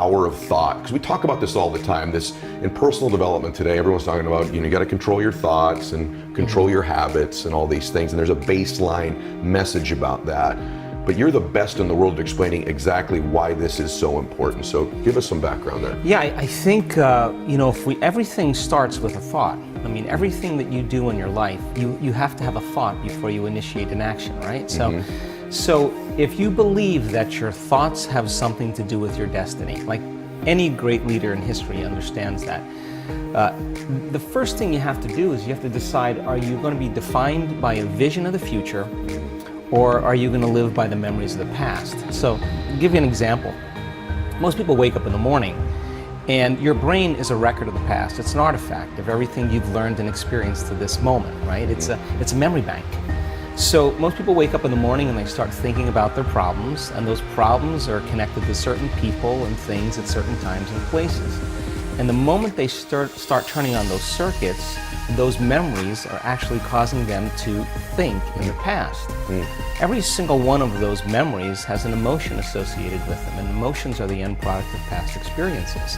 power of thought? Because we talk about this all the time. This in personal development today, everyone's talking about, you got to control your thoughts and control your habits and all these things. And there's a baseline message about that. But you're the best in the world at explaining exactly why this is so important. So give us some background there. Yeah, I think, if everything starts with a thought. I mean, everything that you do in your life, you have to have a thought before you initiate an action, right? So if you believe that your thoughts have something to do with your destiny, like any great leader in history understands that, the first thing you have to do is you have to decide, are you going to be defined by a vision of the future, or are you going to live by the memories of the past? So, I'll give you an example. Most people wake up in the morning, and your brain is a record of the past. It's an artifact of everything you've learned and experienced to this moment, right? It's a memory bank. So most people wake up in the morning and they start thinking about their problems, and those problems are connected to certain people and things at certain times and places. And the moment they start turning on those circuits, those memories are actually causing them to think in the past. Every single one of those memories has an emotion associated with them, and emotions are the end product of past experiences.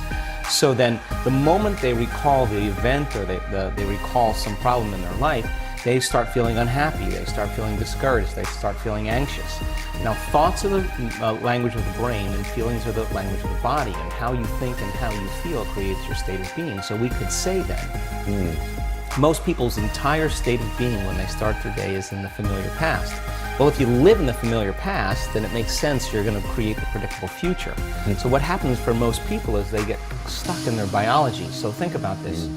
So then, the moment they recall the event or they recall some problem in their life, they start feeling unhappy, they start feeling discouraged, they start feeling anxious. Now, thoughts are the language of the brain, and feelings are the language of the body, and how you think and how you feel creates your state of being. So we could say then, most people's entire state of being when they start their day is in the familiar past. Well, if you live in the familiar past, then it makes sense you're going to create the predictable future. So what happens for most people is they get stuck in their biology. So think about this.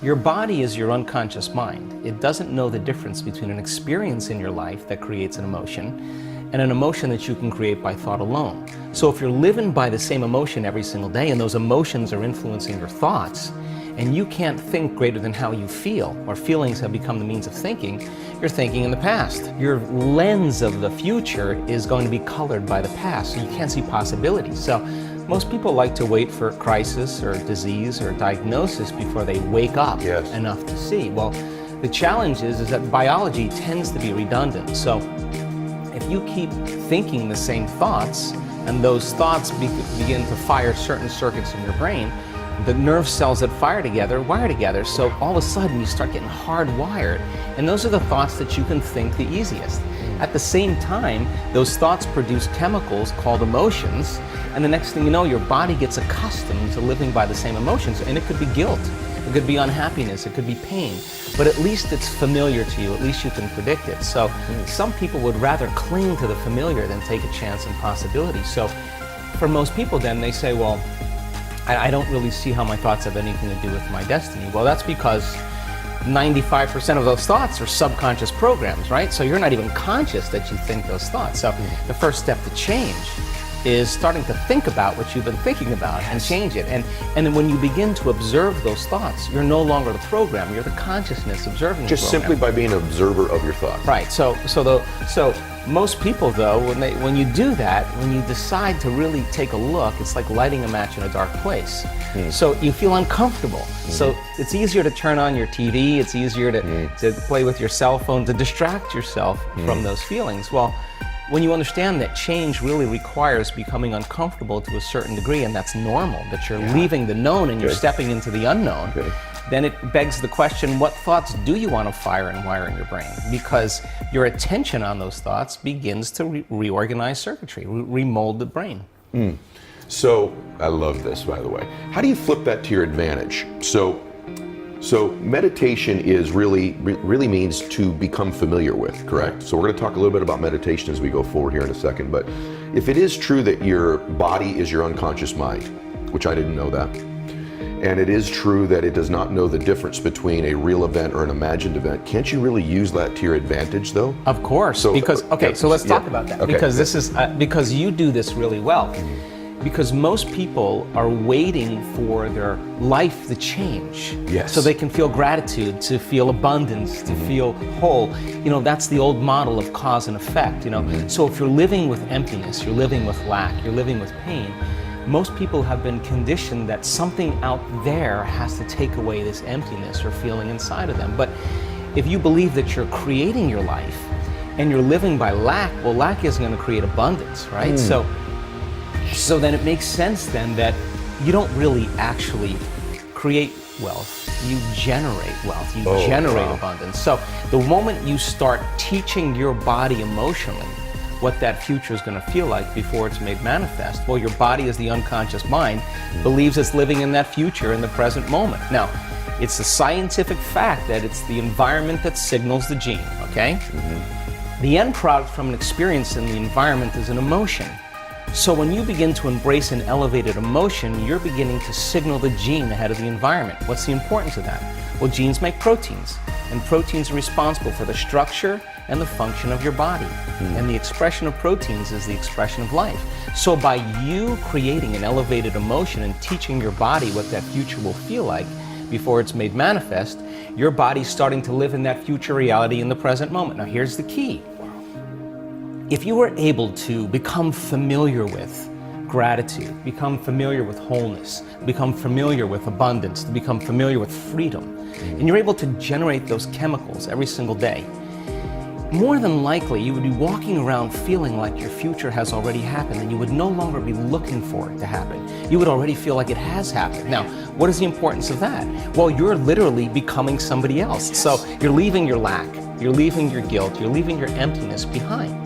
Your body is your unconscious mind. It doesn't know the difference between an experience in your life that creates an emotion and an emotion that you can create by thought alone. So if you're living by the same emotion every single day, and those emotions are influencing your thoughts, and you can't think greater than how you feel, or feelings have become the means of thinking, you're thinking in the past. Your lens of the future is going to be colored by the past, so you can't see possibilities. So most people like to wait for crisis or disease or diagnosis before they wake up enough to see. Well, the challenge is that biology tends to be redundant. So if you keep thinking the same thoughts, and those thoughts begin to fire certain circuits in your brain, the nerve cells that fire together wire together, so all of a sudden you start getting hardwired, and those are the thoughts that you can think the easiest. At the same time, those thoughts produce chemicals called emotions, and the next thing you know, your body gets accustomed to living by the same emotions, and it could be guilt, it could be unhappiness, it could be pain, but at least it's familiar to you, at least you can predict it. So some people would rather cling to the familiar than take a chance on possibility. So for most people then, they say, well, I don't really see how my thoughts have anything to do with my destiny. Well, that's because 95% of those thoughts are subconscious programs, right? So you're not even conscious that you think those thoughts. So the first step to change is starting to think about what you've been thinking about and change it. And then when you begin to observe those thoughts, you're no longer the program, you're the consciousness observing Just the program. simply by being an observer of your thoughts. Right, so most people though, when you do that, when you decide to really take a look, it's like lighting a match in a dark place. So you feel uncomfortable. So it's easier to turn on your TV, it's easier to play with your cell phone, to distract yourself from those feelings. Well, when you understand that change really requires becoming uncomfortable to a certain degree, and that's normal, that you're leaving the known and you're stepping into the unknown, then it begs the question, what thoughts do you want to fire and wire in your brain? Because your attention on those thoughts begins to reorganize circuitry, remold the brain. So, I love this, by the way. How do you flip that to your advantage? So meditation is really means to become familiar with, correct? So we're going to talk a little bit about meditation as we go forward here in a second. But if it is true that your body is your unconscious mind, which I didn't know that, and it is true that it does not know the difference between a real event or an imagined event, can't you really use that to your advantage, though? Of course. So let's talk about that. Okay. Because this is because you do this really well. Because most people are waiting for their life to change, so they can feel gratitude, to feel abundance, to feel whole. That's the old model of cause and effect. So if you're living with emptiness, you're living with lack, you're living with pain, most people have been conditioned that something out there has to take away this emptiness or feeling inside of them. But if you believe that you're creating your life and you're living by lack, well, lack isn't going to create abundance, right? So So then it makes sense then that you don't really actually create wealth, you generate wealth, you generate abundance. So the moment you start teaching your body emotionally what that future is going to feel like before it's made manifest, well, your body, as the unconscious mind, believes it's living in that future in the present moment. Now, it's a scientific fact that it's the environment that signals the gene, okay? The end product from an experience in the environment is an emotion. So when you begin to embrace an elevated emotion, you're beginning to signal the gene ahead of the environment. What's the importance of that? Well, genes make proteins, and proteins are responsible for the structure and the function of your body. And the expression of proteins is the expression of life. So by you creating an elevated emotion and teaching your body what that future will feel like before it's made manifest, your body's starting to live in that future reality in the present moment. Now here's the key. If you were able to become familiar with gratitude, become familiar with wholeness, become familiar with abundance, to become familiar with freedom, and you're able to generate those chemicals every single day, more than likely you would be walking around feeling like your future has already happened, and you would no longer be looking for it to happen. You would already feel like it has happened. Now, what is the importance of that? Well, you're literally becoming somebody else. So you're leaving your lack, you're leaving your guilt, you're leaving your emptiness behind.